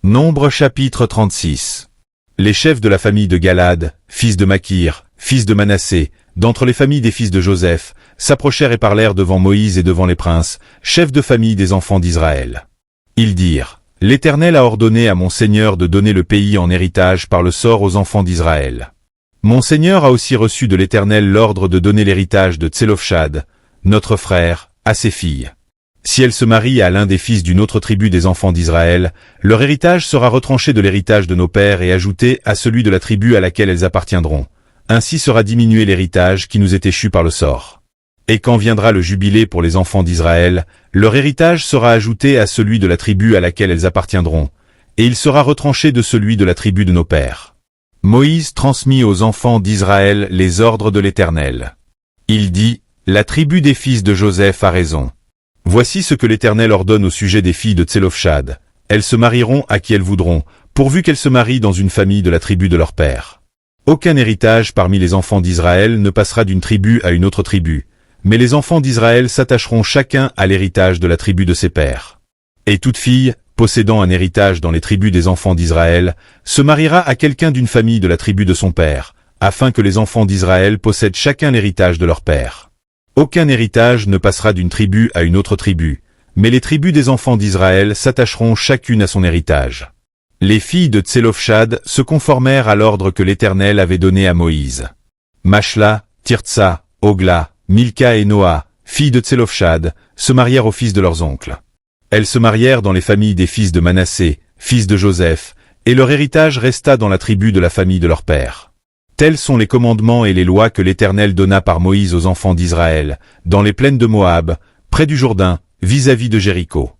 Nombre chapitre 36. Les chefs de la famille de Galad, fils de Makir, fils de Manassé, d'entre les familles des fils de Joseph, s'approchèrent et parlèrent devant Moïse et devant les princes, chefs de famille des enfants d'Israël. Ils dirent, « L'Éternel a ordonné à mon Seigneur de donner le pays en héritage par le sort aux enfants d'Israël. Mon Seigneur a aussi reçu de l'Éternel l'ordre de donner l'héritage de Tselofshad, notre frère, à ses filles. Si elles se marient à l'un des fils d'une autre tribu des enfants d'Israël, leur héritage sera retranché de l'héritage de nos pères et ajouté à celui de la tribu à laquelle elles appartiendront. Ainsi sera diminué l'héritage qui nous est échu par le sort. Et quand viendra le jubilé pour les enfants d'Israël, leur héritage sera ajouté à celui de la tribu à laquelle elles appartiendront, et il sera retranché de celui de la tribu de nos pères. » Moïse transmit aux enfants d'Israël les ordres de l'Éternel. Il dit, « La tribu des fils de Joseph a raison. Voici ce que l'Éternel ordonne au sujet des filles de Tselofshad. Elles se marieront à qui elles voudront, pourvu qu'elles se marient dans une famille de la tribu de leur père. Aucun héritage parmi les enfants d'Israël ne passera d'une tribu à une autre tribu, mais les enfants d'Israël s'attacheront chacun à l'héritage de la tribu de ses pères. Et toute fille, possédant un héritage dans les tribus des enfants d'Israël, se mariera à quelqu'un d'une famille de la tribu de son père, afin que les enfants d'Israël possèdent chacun l'héritage de leur père. Aucun héritage ne passera d'une tribu à une autre tribu, mais les tribus des enfants d'Israël s'attacheront chacune à son héritage. » Les filles de Tselofshad se conformèrent à l'ordre que l'Éternel avait donné à Moïse. Machla, Tirtsa, Ogla, Milka et Noa, filles de Tselofshad, se marièrent aux fils de leurs oncles. Elles se marièrent dans les familles des fils de Manassé, fils de Joseph, et leur héritage resta dans la tribu de la famille de leur père. Tels sont les commandements et les lois que l'Éternel donna par Moïse aux enfants d'Israël, dans les plaines de Moab, près du Jourdain, vis-à-vis de Jéricho.